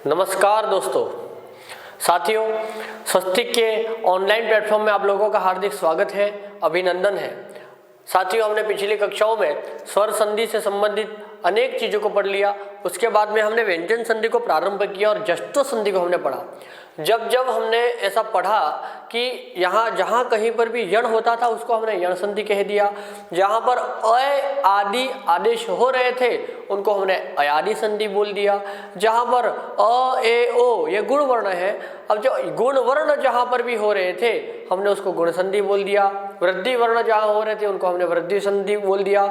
नमस्कार दोस्तों, साथियों, स्वस्तिक के ऑनलाइन प्लेटफॉर्म में आप लोगों का हार्दिक स्वागत है, अभिनंदन है। साथियों, हमने पिछली कक्षाओं में स्वर संधि से संबंधित अनेक चीज़ों को पढ़ लिया। उसके बाद में हमने व्यंजन संधि को प्रारंभ किया और जष्टो संधि को हमने पढ़ा। जब हमने ऐसा पढ़ा कि यहाँ जहाँ कहीं पर भी यण होता था उसको हमने यण संधि कह दिया, जहाँ पर अ आदि आदेश हो रहे थे उनको हमने अयादि संधि बोल दिया, जहाँ पर अ ए ओ ये गुण वर्ण है, अब जो गुण वर्ण जहाँ पर भी हो रहे थे हमने उसको गुण संधि बोल दिया, वृद्धि वर्ण जहाँ हो रहे थे उनको हमने वृद्धि संधि बोल दिया।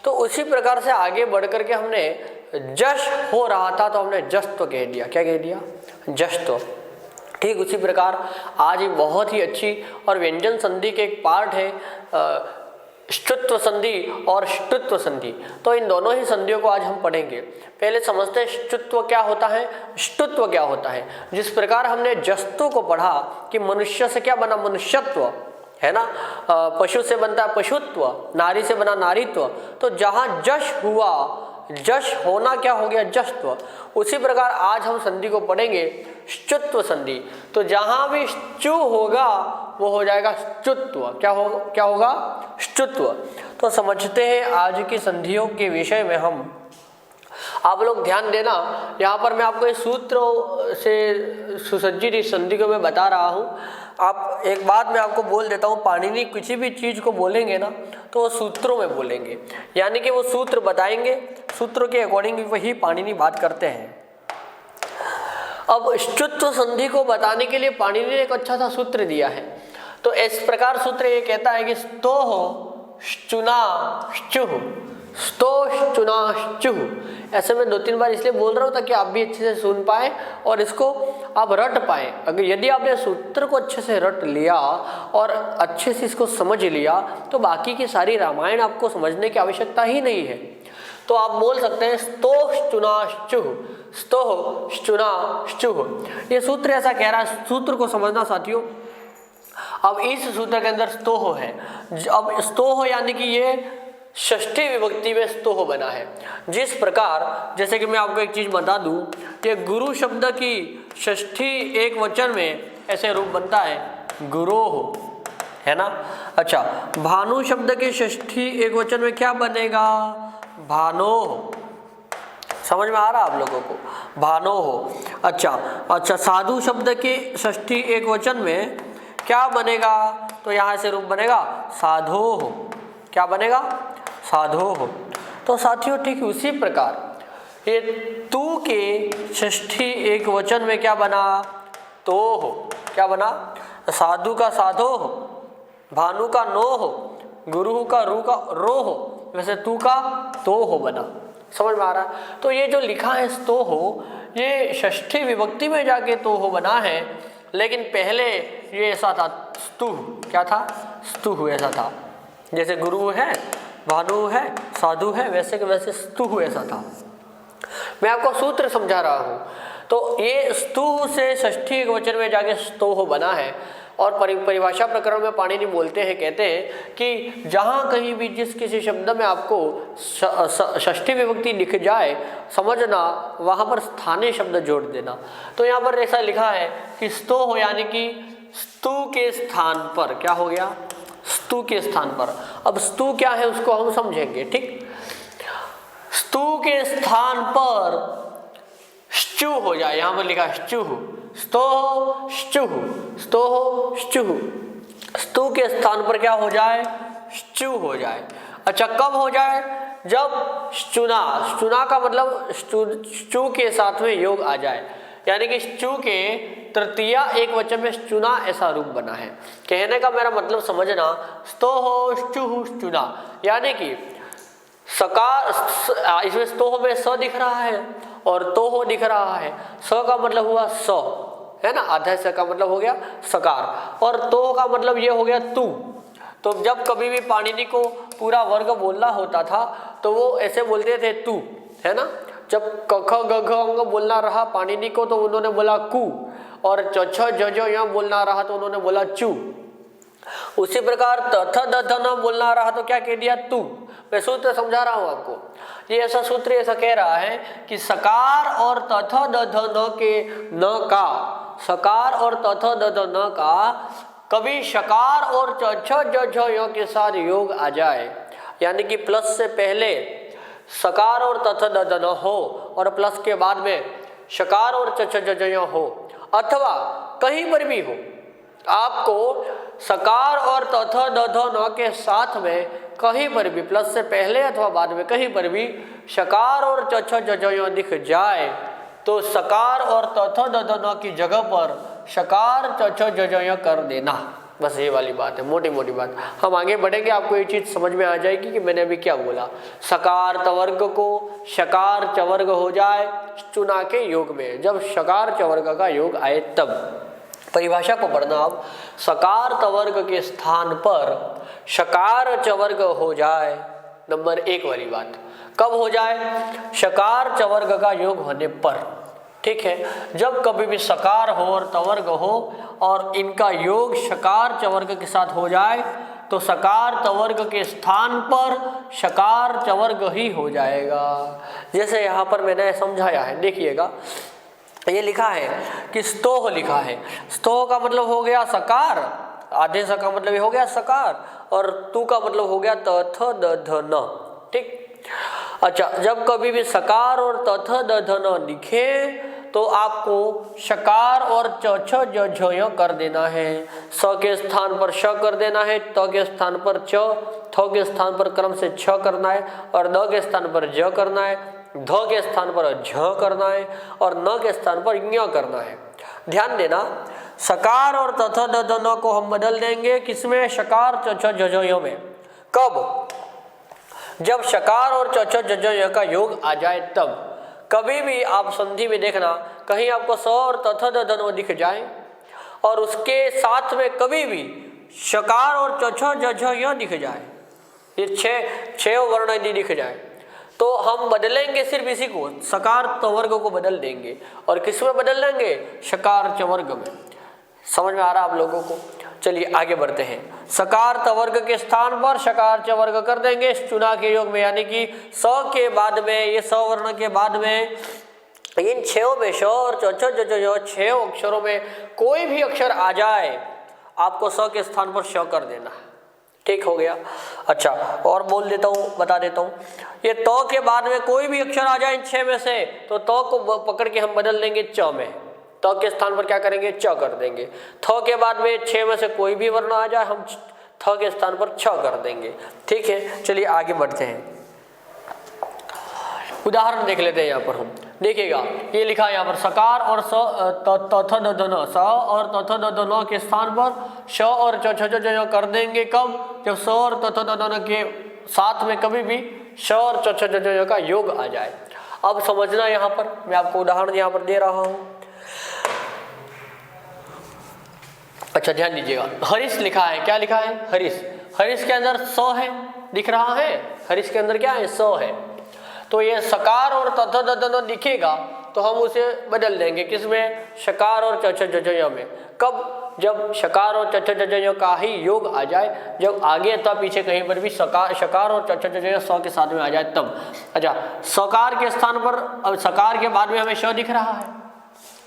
तो उसी प्रकार से आगे बढ़ करके हमने जश हो रहा था तो हमने जस्तो कह दिया। क्या कह दिया? जस्तो। ठीक उसी प्रकार आज बहुत ही अच्छी और व्यंजन संधि के एक पार्ट है ष्टुत्व संधि और ष्टुत्व संधि। तो इन दोनों ही संधियों को आज हम पढ़ेंगे। पहले समझते हैं ष्टुत्व क्या होता है, ष्टुत्व क्या होता है। जिस प्रकार हमने जस्तु को पढ़ा कि मनुष्य से क्या बना? मनुष्यत्व, है ना। पशु से बनता है पशुत्व, नारी से बना नारीत्व। तो जहाँ जश हुआ, जश होना क्या हो गया? जश्त्व। उसी प्रकार आज हम संधि को पढ़ेंगे श्चुत्व संधि। तो जहां भी श्चु होगा वो हो जाएगा श्चुत्व। क्या होगा? श्चुत्व। तो समझते हैं आज की संधियों के विषय में हम। आप लोग ध्यान देना, यहाँ पर मैं आपको इस सूत्र से सुसज्जित इस संधि को मैं बता रहा हूँ। आप एक बात मैं आपको बोल देता हूँ, पाणिनि किसी भी चीज़ को बोलेंगे ना तो वो सूत्रों में बोलेंगे, यानी कि वो सूत्र बताएंगे, सूत्रों के अकॉर्डिंग वही पाणिनि बात करते हैं। अब ष्टुत्व संधि को बताने के लिए पाणिनि ने एक अच्छा सा सूत्र दिया है। तो इस प्रकार सूत्र ये कहता है कि स्तोः श्चुना श्चुः, स्तो चुना चुह। ऐसे में 2-3 बार इसलिए बोल रहा हूँ ताकि आप भी अच्छे से सुन पाए और इसको आप रट पाए। अगर यदि आपने सूत्र को अच्छे से रट लिया और अच्छे से इसको समझ लिया तो बाकी की सारी रामायण आपको समझने की आवश्यकता ही नहीं है। तो आप बोल सकते हैं स्तोः चुना चुह, स्तोः चुना चुह। ये सूत्र ऐसा कह रहा है, सूत्र को समझना साथियों। अब इस सूत्र के अंदर स्तोः है। अब स्तोः यानी कि ये षष्ठी विभक्ति में स्तोः बना है। जिस प्रकार, जैसे कि मैं आपको एक चीज बता दूं, ये गुरु शब्द की षष्ठी एक वचन में ऐसे रूप बनता है गुरोः, है ना। अच्छा, भानु शब्द की षष्ठी एक वचन में क्या बनेगा? भानोः। समझ में आ रहा आप लोगों को? भानोः। अच्छा, साधु शब्द की षष्ठी एक वचन में क्या बनेगा? तो यहाँ से रूप बनेगा साधोः। क्या बनेगा? साधोः। तो साथियों ठीक उसी प्रकार ये तू के षष्ठी एक वचन में क्या बना? तोः। क्या बना? साधु का साधोः, भानु का नोः, गुरु का रू का रोः, वैसे तू का तोः बना। समझ में आ रहा? तो ये जो लिखा है स्तोः, ये षष्ठी विभक्ति में जाके तोः बना है, लेकिन पहले ये ऐसा था स्तुः। क्या था? स्तुः ऐसा था। जैसे गुरु है, भानु है, साधु है, वैसे के वैसे स्तुः ऐसा था। मैं आपको सूत्र समझा रहा हूँ। तो ये स्तुः से षष्ठी एक वचन में जाके स्तोः बना है। और परिभाषा प्रकरण में पाणिनि बोलते हैं, कहते हैं कि जहाँ कहीं भी जिस किसी शब्द में आपको षष्ठी विभक्ति दिख जाए, समझना वहाँ पर स्थानीय शब्द जोड़ देना। तो यहाँ पर ऐसा लिखा है कि स्तोः यानी कि स्तु के स्थान पर। क्या हो गया? स्तु के स्थान पर। अब स्तु क्या है उसको हम समझेंगे। ठीक, स्तु के स्थान पर श्चु हो जाए। यहाँ पर लिखा श्चुः, स्तोः श्चुः, स्तोः श्चुः। स्तु के स्थान पर क्या हो जाए? श्चु हो जाए। अच्छा, कब हो जाए? जब श्चुना, श्चुना का मतलब श्चु के साथ में योग आ जाए, यानी कि श्चु के तृतीया एक वचन में श्चुना ऐसा रूप बना है। कहने का मेरा मतलब समझना, स्तोः श्चुः श्चुना, यानी कि सकार, इसमें स्तोः में स दिख रहा है और तोः दिख रहा है। स का मतलब हुआ स, है ना, आधा स का मतलब हो गया सकार, और तोः का मतलब ये हो गया तू। तो जब कभी भी पाणिनि को पूरा वर्ग बोलना होता था तो वो ऐसे बोलते थे तू, है ना। जब क ख ग घ अंग बोलना रहा पाणिनि को तो उन्होंने बोला कु, और च छ ज ज यहाँ बोलना रहा तो उन्होंने बोला चू। उसी प्रकार त थ द ध न बोलना रहा तो क्या कह दिया? तू। मैं सूत्र समझा रहा हूँ आपको। ये ऐसा सूत्र ऐसा कह रहा है कि सकार और तथा दध न के न का, सकार और तथा दध न का कभी शकार और च छ ज झ य के साथ योग आ जाए, यानी कि प्लस से पहले सकार और तथा दध न हो और प्लस के बाद में शकार और च छ ज झ य हो, अथवा कहीं पर भी हो, आपको सकार और तथा दध न के साथ में कहीं पर भी प्लस से पहले अथवा बाद में कहीं पर भी शकार और च छ ज झ य दिख जाए तो सकार और तथा दध न की जगह पर शकार च छ ज झ य कर देना। बस ये वाली बात है, मोटी मोटी बात। हम आगे बढ़ेंगे, आपको ये चीज़ समझ में आ जाएगी कि मैंने अभी क्या बोला। सकार तवर्ग को शकार चवर्ग हो जाए चुना के योग में, जब शकार चवर्ग का योग आए तब। परिभाषा को पढ़ना अब। सकार तवर्ग के स्थान पर शकार चवर्ग हो जाए, नंबर 1 वाली बात। कब हो जाए? शकार चवर्ग का योग होने पर। ठीक है, जब कभी भी सकार हो और तवर्ग हो और इनका योग शकार चवर्ग के साथ हो जाए तो सकार तवर्ग के स्थान पर शकार चवर्ग ही हो जाएगा। जैसे यहाँ पर मैंने समझाया है, देखिएगा, ये लिखा है कि स्तोह लिखा है। स्तोह का मतलब हो गया सकार, आधे सा का मतलब ये हो गया सकार, और तू का मतलब हो गया तथ दध न। ठीक, अच्छा, जब कभी भी सकार और तथ दध न लिखे तो आपको शकार और च छ ज झ य कर देना है। स के स्थान पर श कर देना है, त के स्थान पर च, थ के स्थान पर क्रम से छ करना है, और द के स्थान पर ज करना है, ध के स्थान पर झ करना है, और न के स्थान पर ञ करना है। ध्यान देना, सकार और तथा दध न को हम बदल देंगे किसमें? शकार च छ ज झ य में। कब? जब शकार और च छ ज झ य का योग आ जाए तब। कभी भी आप संधि में देखना, कहीं आपको स और तथा दध न दिख जाए और उसके साथ में कभी भी शकार और च छ ज झ य दिख जाए, ये छह वर्ण यदि दिख जाए तो हम बदलेंगे सिर्फ इसी को, सकार तवर्ग को बदल देंगे। और किस में बदल देंगे? शकार चवर्ग में। समझ में आ रहा आप लोगों को? चलिए आगे बढ़ते हैं। सकार तवर्ग के स्थान पर शकार चवर्ग कर देंगे इस चुना के योग में, यानी कि स के बाद में, ये स वर्ण के बाद में इन छयों में श और च छ ज झ य छह अक्षरों में कोई भी अक्षर आ जाए, आपको स के स्थान पर श कर देना है। ठीक हो गया। अच्छा, और बोल देता हूँ, बता देता हूँ, ये तो के बाद में कोई भी अक्षर आ जाए इन छह में से तो को पकड़ के हम बदल देंगे च में। तो के स्थान पर क्या करेंगे? च कर देंगे। थ के बाद में छह में से कोई भी वर्ण आ जाए, हम थ के स्थान पर छ कर देंगे। ठीक है, चलिए आगे बढ़ते हैं। उदाहरण देख लेते हैं। यहाँ पर हम देखिएगा, ये लिखा है यहाँ पर सकार और स तथ दध न, स और तथ दध न के स्थान पर श और च छ ज झ य कर देंगे। कब? जब स और तथ दध न के साथ में कभी भी श और च छ ज झ य का योग आ जाए। अब समझना, यहाँ पर मैं आपको उदाहरण यहाँ पर दे रहा हूँ। अच्छा, ध्यान दीजिएगा, हरीश लिखा है। क्या लिखा है? हरीश। हरीश के अंदर स है, दिख रहा है? हरीश के अंदर क्या है? स है। तो ये सकार और तथा दध न दिखेगा तो हम उसे बदल देंगे किसमें? शकार और च छ ज झ य में। कब? जब शकार और च छ ज झ य का ही योग आ जाए, जब आगे अथवा पीछे कहीं पर भी शकार और च छ ज झ य स के साथ में आ जाए तब। अच्छा, सकार के स्थान पर, अब सकार के बाद में हमें श दिख रहा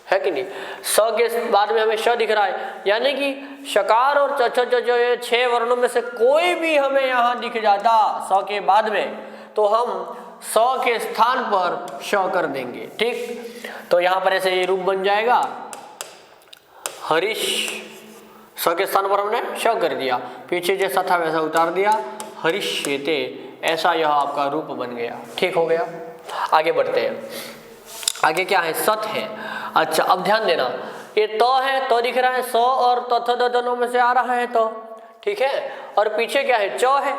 है कि नहीं? स के बाद में हमें श दिख रहा है, यानी कि शकार और च छ ज झ य छह वर्णों में से कोई भी हमें यहाँ दिख जाता स के बाद में तो हम स के स्थान पर श कर देंगे। ठीक, तो यहाँ पर ऐसे ये रूप बन जाएगा, हरीश। स के स्थान पर हमने श कर दिया, पीछे जैसा था वैसा उतार दिया, हरीष्यते, ऐसा यह आपका रूप बन गया। ठीक हो गया। आगे बढ़ते हैं। आगे क्या है? सत है। अच्छा, अब ध्यान देना, ये तो है, तो दिख रहा है, स और तथ दध न में से आ रहा है तो, ठीक है, और पीछे क्या है? च है।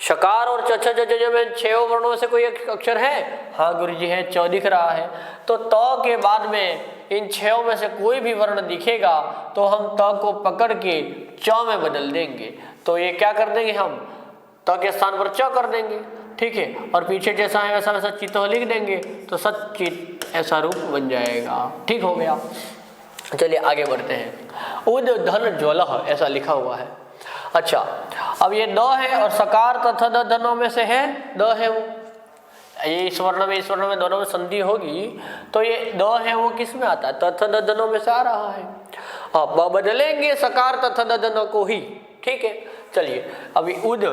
शकार और च छ ज झ य में छह वर्णों में से कोई एक अक्षर है? हाँ गुरुजी है, च दिख रहा है। तो त के बाद में इन छहों में से कोई भी वर्ण दिखेगा तो हम त को पकड़ के च में बदल देंगे। तो ये क्या कर देंगे? हम त के स्थान पर च कर देंगे। ठीक है, और पीछे जैसा है वैसा वैसा चित्त लिख देंगे तो सचित ऐसा रूप बन जाएगा। ठीक हो गया। चलिए आगे बढ़ते हैं। उद धन ज्वल ऐसा लिखा हुआ है। अच्छा, अब ये द है और सकार तथा दध न में से है, द है वो, ये इस वर्ण में दोनों में संधि होगी तो ये द है वो किस में आता है, तथ ददनो में से आ रहा है। ब बदलेंगे सकार तथ ददनो को ही, ठीक है। चलिए अभी उद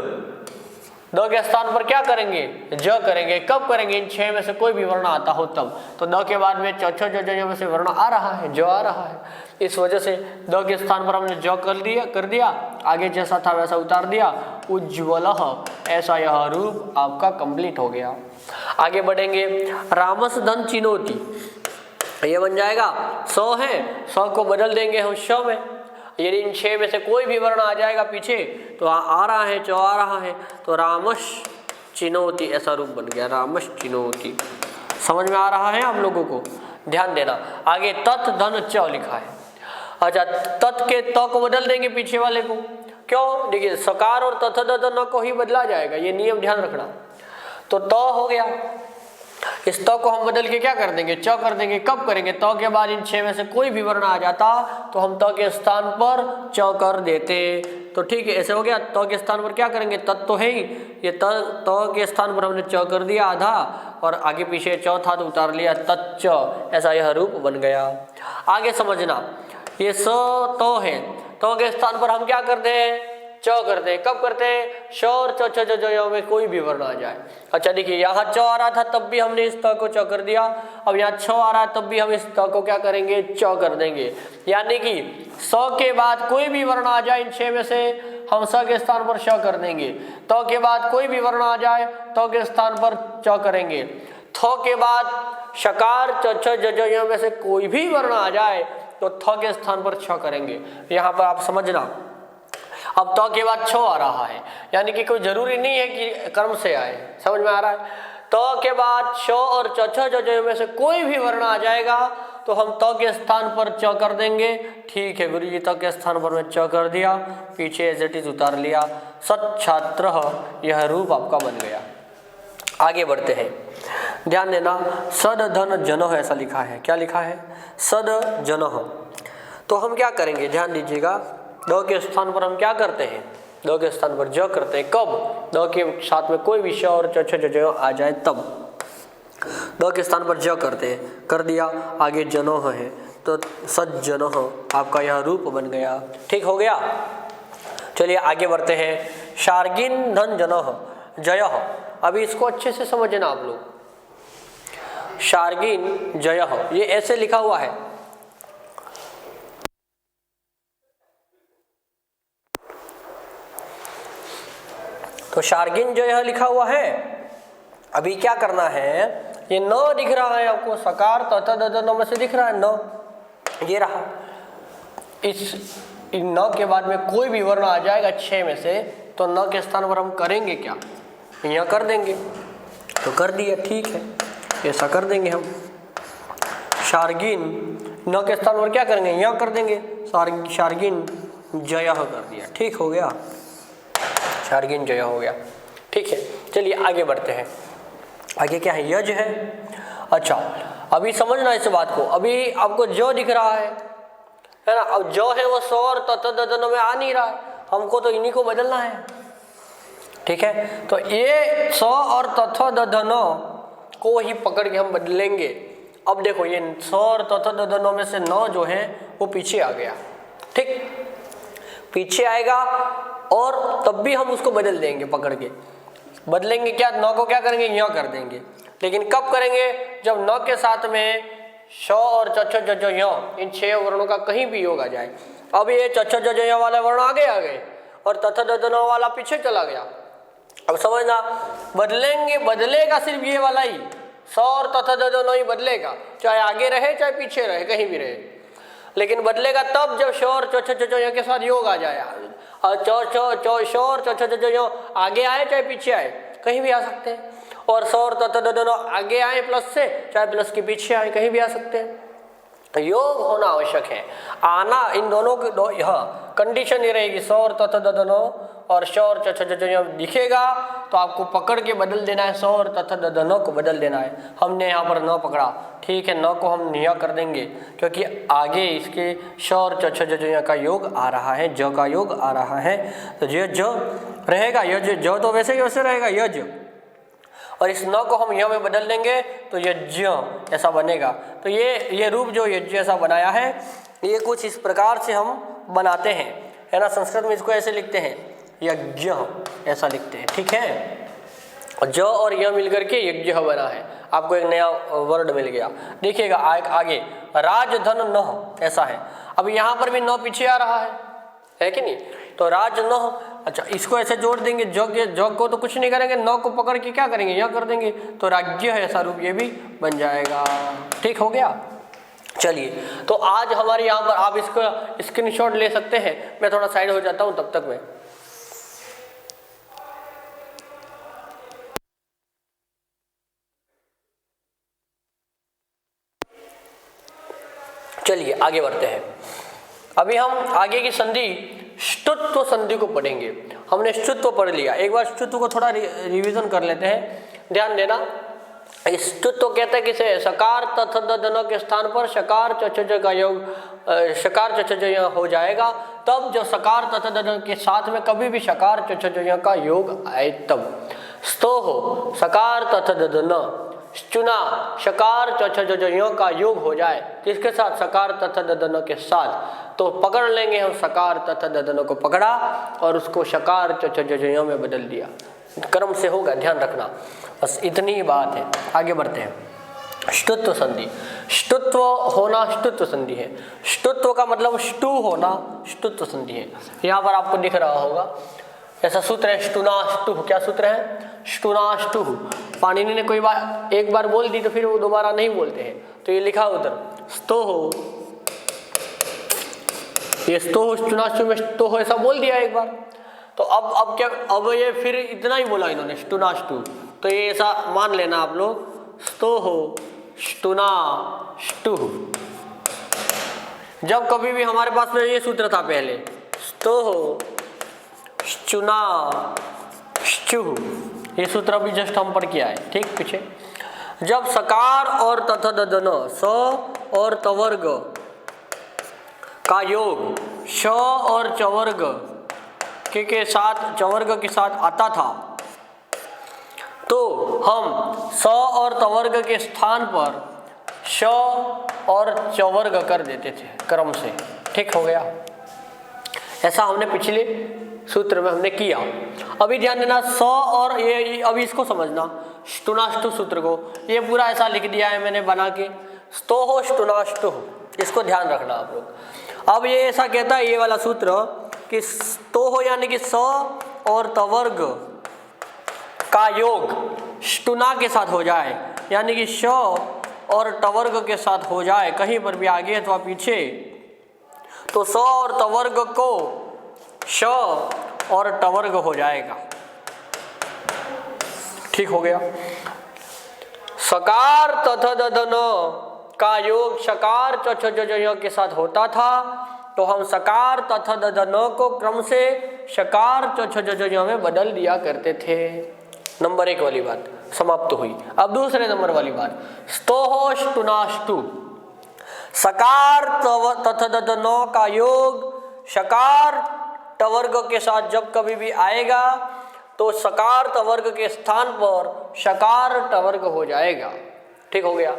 द के स्थान पर क्या करेंगे, ज करेंगे। कब करेंगे, इन 6 में से कोई भी वर्ण आता हो तब। तो द के बाद में च छ ज ज में से वर्ण आ रहा है, ज आ रहा है, इस वजह से द के स्थान पर हमने ज कर दिया, आगे जैसा था वैसा उतार दिया। उज्ज्वल, ऐसा यह रूप आपका कंप्लीट हो गया। आगे बढ़ेंगे, रामस धन चिनोती, ये बन जाएगा 100 है, 100 को बदल देंगे हम श में। यदि इन 6 में से कोई भी वर्ण आ जाएगा पीछे तो आ रहा है, च आ रहा है, तो रामश चिनोती ऐसा रूप बन गया, रामश चिनोती। समझ में आ रहा है आप लोगों को, ध्यान देना। आगे तत् धन च लिखा है। अच्छा, तत् के त को बदल देंगे पीछे वाले को, क्यों, देखिए सकार और तथ ददन को ही बदला जाएगा, ये नियम ध्यान रखना। तो त हो गया, इस त को हम बदल के क्या कर देंगे, च कर देंगे। कब करेंगे, त के बाद इन 6 में से कोई भी वर्ण आ जाता तो हम त के स्थान पर च कर देते। तो ठीक है, ऐसे हो गया। त के स्थान पर क्या करेंगे, तत् तो है ही, ये त के स्थान पर हमने च कर दिया आधा, और आगे पीछे च था तो उतार लिया तच्च, ऐसा यह रूप बन गया। आगे समझना, ये स तो है, तो के स्थान पर हम क्या करते हैं, च करते हैं। कब करते हैं, श और च छ ज ज में कोई भी वर्ण आ जाए। अच्छा देखिए, यहाँ च आ रहा था तब भी हमने इस त को च कर दिया, अब यहाँ छ आ रहा है तब भी हम इस त को क्या करेंगे, च कर देंगे। यानी कि स के बाद कोई भी वर्ण आ जाए इन 6 में से हम स के स्थान पर श कर देंगे। त के बाद कोई भी वर्ण आ जाए त के स्थान पर च करेंगे। थ के बाद शकार च छ ज ज में से कोई भी वर्ण आ जाए तो थ के स्थान पर छ करेंगे। यहाँ पर आप समझना, अब त के बाद छ आ रहा है, यानी कि कोई जरूरी नहीं है कि कर्म से आए, समझ में आ रहा है। त के बाद श और च छ ज ज में से कोई भी वर्ण आ जाएगा तो हम त के स्थान पर च कर देंगे। ठीक है गुरु जी, त के स्थान पर मैं च कर दिया, पीछे एज इट इज उतार लिया। सच्छात्र, यह रूप आपका बन गया। आगे बढ़ते हैं, ध्यान देना। सद धन जन ऐसा लिखा है, क्या लिखा है, सद जन। तो हम क्या करेंगे, ध्यान दीजिएगा। द के स्थान पर हम क्या करते हैं, द के स्थान पर ज करते हैं। कब, द के साथ में कोई भी श और च छ ज ज आ जाए तब द के स्थान पर ज करते हैं, कर दिया। आगे जनो है तो सज्जन, आपका यह रूप बन गया। ठीक हो गया। चलिए आगे बढ़ते हैं। शार्गिन धन जन जय, अभी इसको अच्छे से समझना आप लोग। शार्गिन जय, ये ऐसे लिखा हुआ है, तो शार्गिन जो यह लिखा हुआ है, अभी क्या करना है, ये न दिख रहा है आपको, सकार तथा ददन में से दिख रहा है न, ये रहा। इस न के बाद में कोई भी वर्ण आ जाएगा 6 में से, तो न के स्थान पर हम करेंगे क्या, यहाँ कर देंगे। तो कर दिया, ठीक है, ऐसा कर देंगे हम। शार्गिन न के स्थान पर क्या करेंगे, यहाँ कर देंगे। शार्गिन जय कर दिया, ठीक हो गया, शार्गिन जय हो गया। ठीक है, चलिए आगे बढ़ते हैं। आगे क्या है, यज है। अच्छा, अभी समझना इस बात को। अभी आपको जो दिख रहा है ना, अब जो है वो स्वर तथा ददन में आ नहीं रहा है, हमको तो इन्हीं को बदलना है। ठीक है, तो ये स और तथा ददनो को ही पकड़ के हम बदलेंगे। अब देखो, ये स और तथा ददनो में से न जो है वो पीछे आ गया। ठीक, पीछे आएगा और तब भी हम उसको बदल देंगे, पकड़ के बदलेंगे। क्या, न को क्या करेंगे, यहाँ कर देंगे। लेकिन कब करेंगे, जब न के साथ में श और च छ ज ज य इन 6 वर्णों का कहीं भी योग आ जाए। अब ये च छ ज ज य वाले वर्ण आगे आ गए और तथा ददन वाला पीछे चला गया। अब समझना, बदलेंगे, बदलेगा सिर्फ ये वाला ही, स और तथा ददन ही बदलेगा, चाहे आगे रहे चाहे पीछे रहे, कहीं भी रहे। लेकिन बदलेगा तब जब श और च छ ज ज य के साथ योग आ जाए। और श और च छ ज ज य आगे आए चाहे पीछे आए, कहीं भी आ सकते हैं। और स और तथा ददन आगे आए प्लस से, चाहे प्लस के पीछे आए, कहीं भी आ सकते हैं। योग होना आवश्यक है, आना इन दोनों की कंडीशन ये रहेगी। स और तथा ददनो और श और च छ ज ज दिखेगा तो आपको पकड़ के बदल देना है, स और तथा ददनो को बदल देना है। हमने यहाँ पर न पकड़ा, ठीक है, न को हम निया कर देंगे क्योंकि आगे इसके श और च छ ज ज का योग आ रहा है, ज का योग आ रहा है, तो ये ज रहेगा, यज ज तो वैसे ही वैसे रहेगा, यज। और इस न को हम य में बदल देंगे तो यज्ञ ऐसा बनेगा। तो ये रूप जो यज्ञ ऐसा बनाया है, ये कुछ इस प्रकार से हम बनाते हैं, है ना। संस्कृत में इसको ऐसे लिखते हैं, यज्ञ ऐसा लिखते हैं, ठीक है। ज और य मिलकर के यज्ञ बना है, आपको एक नया वर्ड मिल गया। देखिएगा आगे राजधन न ऐसा है। अब यहाँ पर भी न पीछे आ रहा है कि नहीं, तो राज न, अच्छा इसको ऐसे जोड़ देंगे, जग को तो कुछ नहीं करेंगे, न को पकड़ के क्या करेंगे, यह कर देंगे, तो राज्य है ऐसा रूप ये भी बन जाएगा। ठीक हो गया। चलिए, तो आज हमारे यहाँ पर आप इसको स्क्रीनशॉट ले सकते हैं। मैं थोड़ा साइड हो जाता हूँ तब तक में। चलिए आगे बढ़ते हैं। अभी हम आगे की संधि ष्टुत्व संधि को पढ़ेंगे। हमने ष्टुत्व पढ़ लिया, एक बार ष्टुत्व को थोड़ा रिवीजन कर लेते हैं, ध्यान देना। ष्टुत्व कहते हैं किसे, सकार तथा दन के स्थान पर शकार चच का योग, शकार चच हो जाएगा तब जब सकार तथा दन के साथ में कभी भी शकार चच का योग आए तब। स्तो हो सकार तथा दन, चुना शकार चच का योग हो जाए, किसके साथ, सकार तथा ददन के साथ, तो पकड़ लेंगे हम सकार तथा ददन को पकड़ा और उसको शकार चच में बदल दिया। क्रम से होगा, ध्यान रखना, बस इतनी ही बात है। आगे बढ़ते हैं। ष्टुत्व संधि, ष्टुत्व होना ष्टुत्व संधि है। ष्टुत्व का मतलब ष्टु होना ष्टुत्व संधि है। यहाँ पर आपको दिख रहा होगा ऐसा सूत्र है, ष्टुनाष्टु। क्या सूत्र है, ष्टुनाष्टु। पाणिनि ने कोई बात एक बार बोल दी तो फिर वो दोबारा नहीं बोलते हैं, तो ये लिखा उधर स्तोहो, ये स्तोहो ष्टुनाष्टु में स्तोहो ऐसा बोल दिया एक बार, तो अब क्या, अब ये फिर इतना ही बोला इन्होंने ष्टुनाष्टु, तो ये ऐसा मान लेना आप लोग, स्तोहो ष्टुनाष्टु। जब कभी भी हमारे पास में ये सूत्र था पहले, स्तोहो चुना ष्टु, ये सूत्र अभी जस्ट हम पढ़ के आए, ठीक पीछे। जब सकार और तथा ददन, स और तवर्ग का योग श और चवर्ग के साथ, चवर्ग के साथ आता था, तो हम स और तवर्ग के स्थान पर श और चवर्ग कर देते थे क्रम से। ठीक हो गया। ऐसा हमने पिछले सूत्र में हमने किया। अभी ध्यान देना, स और ये अभी इसको समझना, ष्टुनाष्टु सूत्र को ये पूरा ऐसा लिख दिया है मैंने बना के, स्तोहो ष्टुनाष्टु, इसको ध्यान रखना आप लोग। अब ये ऐसा कहता है ये वाला सूत्र कि स्तोहो यानी कि स और तवर्ग का योग ष्टुना के साथ हो जाए, यानी कि श और टवर्ग के साथ हो जाए, कहीं पर भी आगे अथवा पीछे, तो स और तवर्ग को श और टवर्ग हो जाएगा। ठीक हो गया। सकार तथा ददन का योग शकार चच के साथ होता था, तो हम सकार तथा ददन को क्रम से शकार चच में बदल दिया करते थे। नंबर 1 वाली बात समाप्त हुई। अब दूसरे नंबर वाली बात, स्तोहो ष्टुनाष्टु, सकार तथा ददन का योग शकार टवर्ग के साथ जब कभी भी आएगा तो सकार टवर्ग के स्थान पर शकार टवर्ग हो जाएगा। ठीक हो गया।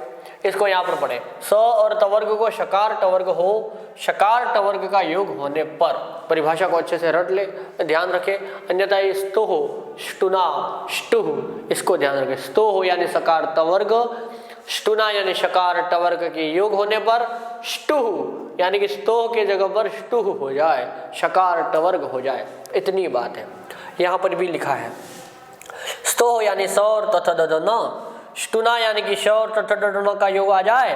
इसको यहाँ पर पढ़े, स और टवर्ग को शकार टवर्ग हो, शकार टवर्ग का योग होने पर, परिभाषा को अच्छे से रट ले, ध्यान रखे, अन्यथा स्तोहो ष्टुना ष्टुह, इसको ध्यान रखे। स्तोहो यानी सकार टवर्ग, ष्टुना यानी शकार टवर्ग के योग होने पर ष्टुह यानी कि स्तोह के जगह पर ष्टुह हो जाए, शकार टवर्ग हो जाए। इतनी बात है। यहाँ पर भी लिखा है स्तोह यानी स और तथा ददन, ष्टुना यानी कि श और तथा ददन का योग आ जाए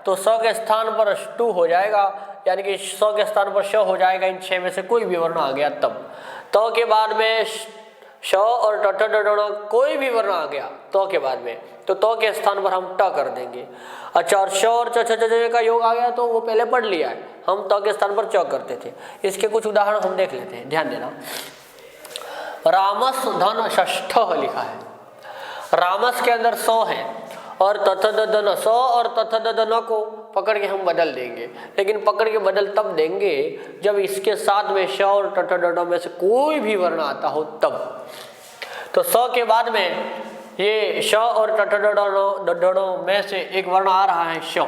तो स के स्थान पर ष्टु हो जाएगा, यानी कि स के स्थान पर श हो जाएगा। इन 6 में से कोई भी वर्ण आ गया तब, तो के बाद में श और तथा ददन कोई भी वर्ण आ गया तो के बाद में, तो के स्थान पर हम ट कर देंगे। अच्छा, और श और च का योग आ गया तो वो पहले पढ़ लिया है, हम त के स्थान पर च करते थे। इसके कुछ उदाहरण हम देख लेते हैं, ध्यान देना। रामस धन षष्ठ लिखा है, रामस के अंदर 100 है और तथा ददन, 100 और तथा ददन को पकड़ के हम बदल देंगे, लेकिन पकड़ के बदल तब देंगे जब इसके साथ में श और तथा ददन में से कोई भी वर्ण आता हो तब। तो 100 के बाद में ये श और टठड़ो में से एक वर्ण आ रहा है श,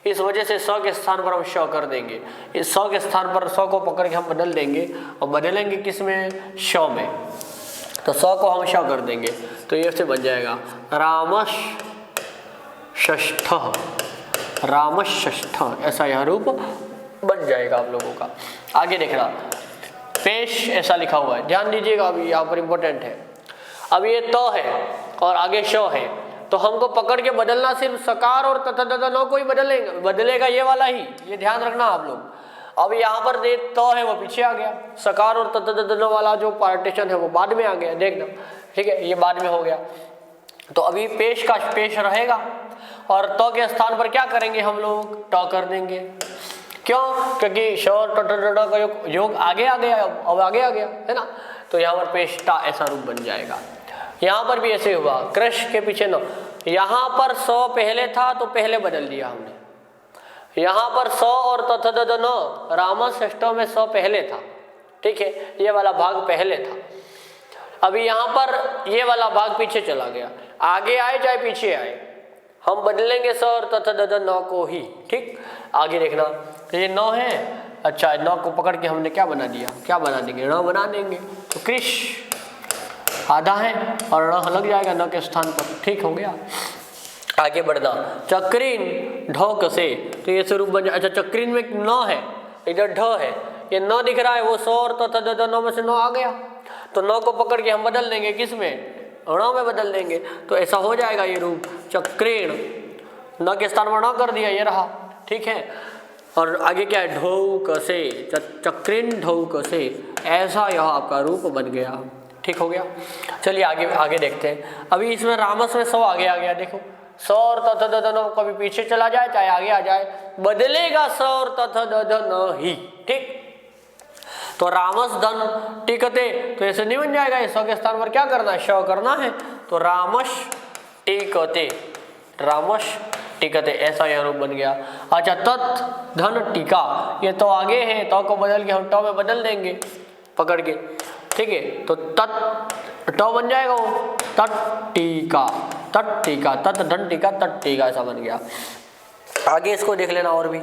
इस वजह से स के स्थान पर हम श कर देंगे। इस स के स्थान पर स को पकड़ के हम बदल देंगे और बदलेंगे किस में, श में। तो स को हम श कर देंगे तो ये से बन जाएगा रामश्ष्ठः, रामश्ष्ठः, ऐसा यह रूप बन जाएगा आप लोगों का। आगे देखना, पेश ऐसा लिखा हुआ है, ध्यान दीजिएगा, अभी यहाँ पर इंपॉर्टेंट है। अब ये तो है और आगे श है, तो हमको पकड़ के बदलना सिर्फ सकार और तथदनो को ही बदलेगा ये वाला ही, ये ध्यान रखना आप लोग। अब यहाँ पर दे तो है वो पीछे आ गया, सकार और तथदनो वाला जो पार्टीशन है वो बाद में आ गया, देखना, ठीक है, ये बाद में हो गया। तो अभी पेश का पेश रहेगा और तो के स्थान पर क्या करेंगे हम लोग, ट कर देंगे। क्यों, क्योंकि श और ट का योग आगे आ गया, अब आगे आ गया है ना, तो यहाँ पर पेश टा ऐसा रूप बन जाएगा। यहाँ पर भी ऐसे हुआ, कृष के पीछे न, यहाँ पर स पहले था तो पहले बदल दिया हमने। यहाँ पर स और तथदन रामश्ष्ठः में स पहले था, ठीक है, ये वाला भाग पहले था। अभी यहाँ पर ये वाला भाग पीछे चला गया, आगे आए चाहे पीछे आए, हम बदलेंगे स और तथदन को ही, ठीक। आगे देखना, ये नौ है, अच्छा नौ को पकड़ के हमने क्या बना दिया, क्या बना देंगे, ण बना देंगे। तो कृष आधा है और ण लग जाएगा न के स्थान पर, ठीक हो गया। आगे बढ़ना, चक्रीन ढोक से, तो ये स्वरूप बन जाए। अच्छा चक्रीन में न है, इधर ढ है, ये न दिख रहा है, वो सौ और तथदन में से न आ गया, तो न को पकड़ के हम बदल देंगे किस में, ण में बदल देंगे, तो ऐसा हो जाएगा ये रूप। चक्रीण, न के स्थान पर न कर दिया, ये रहा, ठीक है। और आगे क्या है, ढौक से, चक्रीन ढौक से, ऐसा यह आपका रूप बन गया, ठीक हो गया। चलिए आगे आगे देखते हैं। अभी इसमें रामस में सौ आगे आ गया, देखो स और तथदन कभी पीछे चला जाए चाहे आगे आ जाए, बदलेगा स और तथदन ही, ठीक। तो रामस धन टिकते, तो ऐसे नहीं बन जाएगा, स के स्थान पर क्या करना है, श करना है, तो रामश टिकते, रामश टिकते, ऐसा यह रूप बन गया। अच्छा तत् धन टीका, ये तो आगे है, तो को बदल के हम ट में बदल देंगे पकड़ के, ठीक है। तो तत् ट बन जाएगा वो, तट्टीका, तट्टीका, तत् धन टीका, तट्टीका, ऐसा बन गया। आगे इसको देख लेना और भी,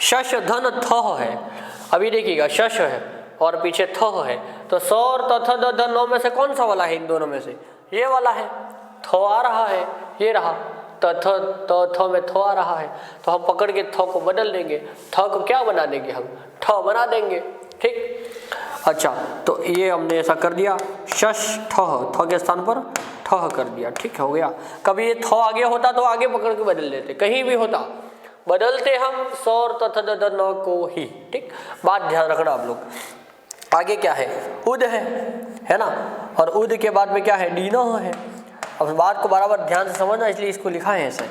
शश धन थ है। अभी देखिएगा, शश है और पीछे थ है, तो स और तथदन में से कौन सा वाला है, इन दोनों में से ये वाला है, थ आ रहा है, ये रहा, थ में थ आ रहा है, तो हम पकड़ के थ को बदल देंगे, थ को क्या बना देंगे, हम ठ बना देंगे, ठीक। अच्छा तो ये हमने ऐसा कर दिया, शश ठ, थ के स्थान पर ठ कर दिया, ठीक हो गया। कभी ये थ आगे होता तो आगे पकड़ के बदल देते, कहीं भी होता बदलते हम स और तथदन को ही, ठीक। बात ध्यान रखना आप लोग। आगे क्या है, उद है ना, और उद के बाद में क्या है, डीनो है। अब बात को बराबर ध्यान से समझना, इसलिए इसको लिखा है ऐसे।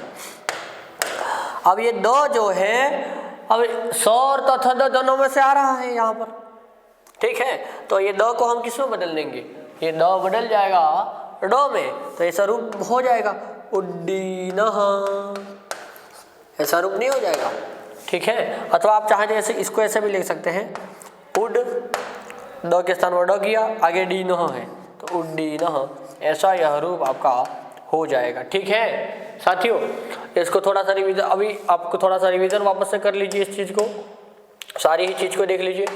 अब ये दो जो है, अब स और तथदन में से आ रहा है यहाँ पर, ठीक है, तो ये द को हम किस में बदल देंगे, ये द बदल जाएगा ड में, तो ऐसा रूप हो जाएगा उड्डीनः, ऐसा रूप नहीं हो जाएगा, ठीक है। अथवा आप चाहें ऐसे इसको ऐसे भी लिख सकते हैं, उड द के स्थान पर ड किया, आगे डीनः है, तो उड्डीनः, ऐसा यह रूप आपका हो जाएगा, ठीक है साथियों। इसको थोड़ा सा रिवीजन, अभी आपको थोड़ा सा रिवीजन वापस से कर लीजिए, इस चीज़ को, सारी ही चीज़ को देख लीजिए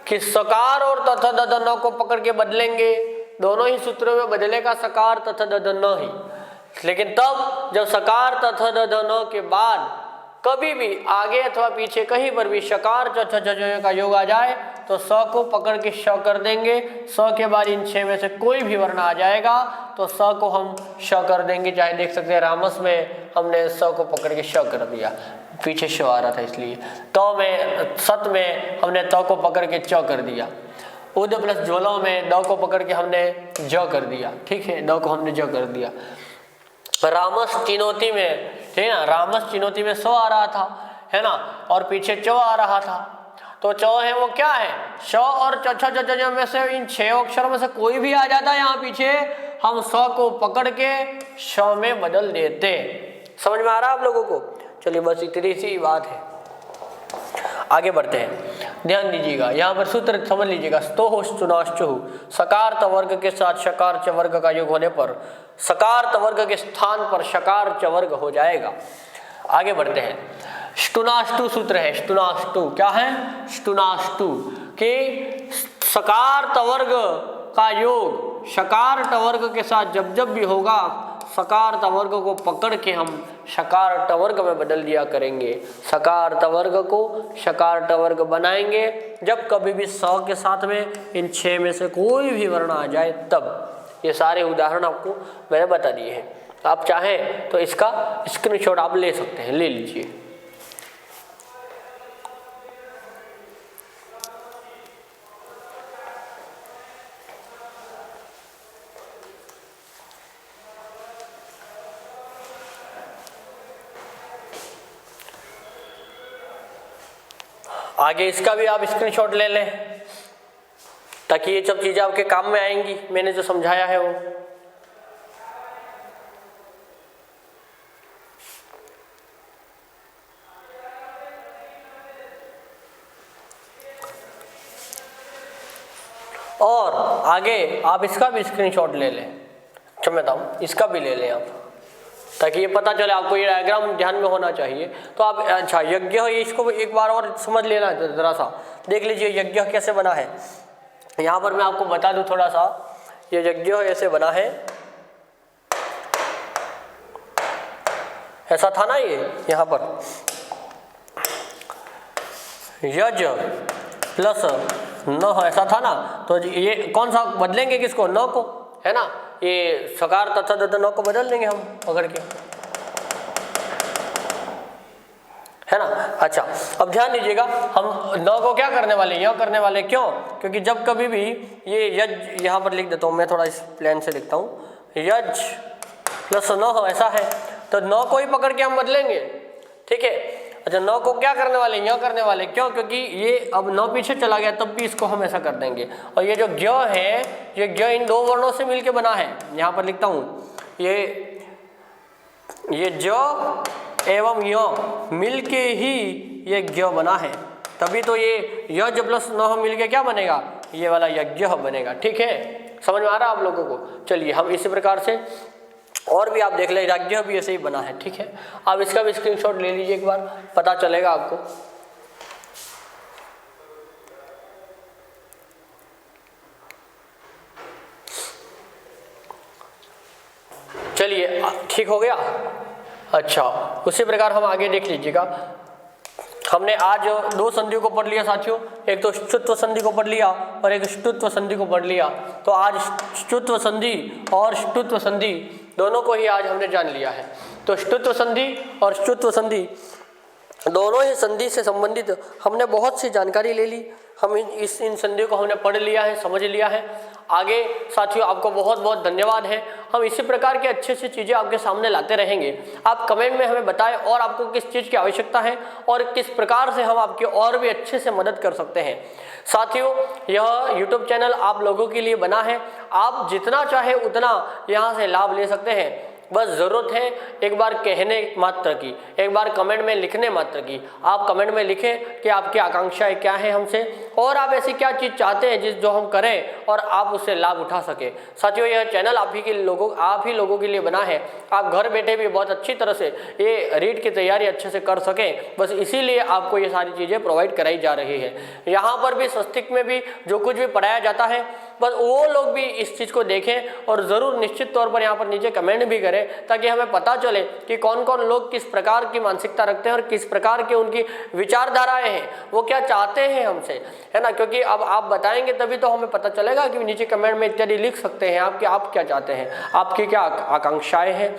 कि सकार और तथदन को पकड़ के बदलेंगे, दोनों ही सूत्रों में बदलेगा सकार तथदन ही, लेकिन तब जब सकार तथदन के बाद कभी भी आगे अथवा पीछे कहीं पर भी शकार का योग आ जाए तो स को पकड़ के श कर देंगे, स के बाद इन छह में से कोई भी वर्ण आ जाएगा तो स को हम श कर देंगे। चाहे देख सकते हैं रामस में हमने स को पकड़ के श कर दिया, पीछे श आ रहा था इसलिए, तो में सत में हमने त को पकड़ के च कर दिया, उद प्लस झोलों में द को पकड़ के हमने ज कर दिया, ठीक है, द को हमने ज कर दिया। रामस चिनौती में, ठीक है ना, रामस चिनौती में सो आ रहा था, है ना, और पीछे चौ आ रहा था, तो चौ है वो क्या है, श और च में से इन छह अक्षरों में से कोई भी आ जाता है यहाँ पीछे, हम स को पकड़ के श में बदल देते। समझ में आ रहा है आप लोगों को? चलिए बस इतनी सी बात है, आगे बढ़ते हैं। ध्यान दीजिएगा, यहाँ पर सूत्र समझ लीजिएगा, स्तोः ष्टुनाश्चुः, सकार त वर्ग के साथ शकार च वर्ग का योग होने पर सकार त वर्ग के स्थान पर शकार च वर्ग हो जाएगा। आगे बढ़ते हैं, ष्टुनाष्टु सूत्र है, ष्टुनाष्टु क्या है, ष्टुनाष्टु कि सकार त वर्ग का योग शकार ट वर्ग के साथ जब जब भी होगा सकार त वर्ग को पकड़ के हम शकार ट वर्ग में बदल दिया करेंगे, सकार त वर्ग को शकार ट वर्ग बनाएंगे जब कभी भी स के साथ में इन 6 में से कोई भी वर्ण आ जाए तब। ये सारे उदाहरण आपको मैंने बता दिए हैं, आप चाहें तो इसका स्क्रीनशॉट आप ले सकते हैं, ले लीजिए। आगे इसका भी आप स्क्रीनशॉट ले लें ताकि ये सब चीजें आपके काम में आएंगी, मैंने जो समझाया है वो। और आगे आप इसका भी स्क्रीनशॉट ले लें, क्षमता हूँ, इसका भी ले लें आप, ताकि ये पता चले आपको, ये डायग्राम ध्यान में होना चाहिए। तो आप अच्छा यज्ञ इसको एक बार और समझ लेना, जरा सा देख लीजिए यज्ञ कैसे बना है। यहाँ पर मैं आपको बता दूं थोड़ा सा, ये यज्ञ ऐसे बना है, ऐसा था ना ये, यहाँ पर यज प्लस न ऐसा था ना, तो ये कौन सा बदलेंगे, किसको, न को, है ना, ये सकार तथा दद न को बदल देंगे हम पकड़ के, है ना। अच्छा अब ध्यान दीजिएगा, हम न को क्या करने वाले, यह करने वाले, क्यों, क्योंकि जब कभी भी ये यज, यहाँ पर लिख देता हूँ मैं, थोड़ा इस प्लान से लिखता हूँ, यज प्लस न ऐसा है, तो न को ही पकड़ के हम बदलेंगे, ठीक है। अच्छा नौ को क्या करने वाले, यह करने वाले, क्यों, क्योंकि ये अब नौ पीछे चला गया तब भी इसको हम ऐसा कर देंगे। और ये जो ज्ञ है, ये ज्ञ इन 2 वर्णों से मिलके बना है, यहाँ पर लिखता हूँ, ये ज एवं य मिलके ही ये ज्ञ बना है, तभी तो ये यज प्लस न मिलके क्या बनेगा, ये वाला यज्ञ बनेगा, ठीक है। समझ में आ रहा है आप लोगों को। चलिए हम इसी प्रकार से और भी आप देख लें, यज्ञ भी ऐसे ही बना है, ठीक है। आप इसका भी स्क्रीनशॉट ले लीजिए, एक बार पता चलेगा आपको। चलिए ठीक हो गया। अच्छा उसी प्रकार हम आगे देख लीजिएगा, हमने आज 2 संधियों को पढ़ लिया साथियों, एक तो ष्टुत्व संधि को पढ़ लिया और एक ष्टुत्व संधि को पढ़ लिया। तो आज ष्टुत्व संधि और ष्टुत्व संधि दोनों को ही आज हमने जान लिया है। तो ष्टुत्व संधि और ष्टुत्व संधि दोनों ही संधि से संबंधित हमने बहुत सी जानकारी ले ली, हम इन संधियों को हमने पढ़ लिया है, समझ लिया है। आगे साथियों आपको बहुत बहुत धन्यवाद है। हम इसी प्रकार की अच्छी अच्छी चीज़ें आपके सामने लाते रहेंगे। आप कमेंट में हमें बताएं और आपको किस चीज़ की आवश्यकता है और किस प्रकार से हम आपकी और भी अच्छे से मदद कर सकते हैं। साथियों यह YouTube चैनल आप लोगों के लिए बना है, आप जितना चाहे उतना यहाँ से लाभ ले सकते हैं। बस ज़रूरत है एक बार कहने मात्र की, एक बार कमेंट में लिखने मात्र की। आप कमेंट में लिखें कि आपकी आकांक्षाएं क्या है हमसे और आप ऐसी क्या चीज़ चाहते हैं जो हम करें और आप उससे लाभ उठा सके। साथियों यह चैनल आप ही लोगों के लिए बना है, आप घर बैठे भी बहुत अच्छी तरह से ये रीड की तैयारी अच्छे से कर सकें, बस इसीलिए आपको ये सारी चीज़ें प्रोवाइड कराई जा रही है। यहाँ पर भी संस्कृत में भी जो कुछ भी पढ़ाया जाता है बस वो लोग भी इस चीज़ को देखें और ज़रूर निश्चित तौर पर यहाँ पर नीचे कमेंट भी करें ताकि हमें पता चले कि कौन कौन लोग किस प्रकार की मानसिकता रखते हैं और किस प्रकार की उनकी विचारधाराएं हैं, वो क्या चाहते हैं हमसे, है ना। क्योंकि अब आप बताएंगे तभी तो हमें पता चलेगा कि नीचे कमेंट में इत्यादि लिख सकते हैं आप क्या चाहते हैं, आपकी क्या आकांक्षाएँ हैं,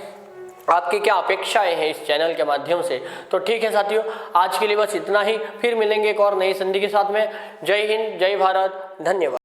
आपकी क्या अपेक्षाएं हैं इस चैनल के माध्यम से। तो ठीक है साथियों, आज के लिए बस इतना ही, फिर मिलेंगे एक और नई संधि के साथ में। जय हिंद, जय भारत, धन्यवाद।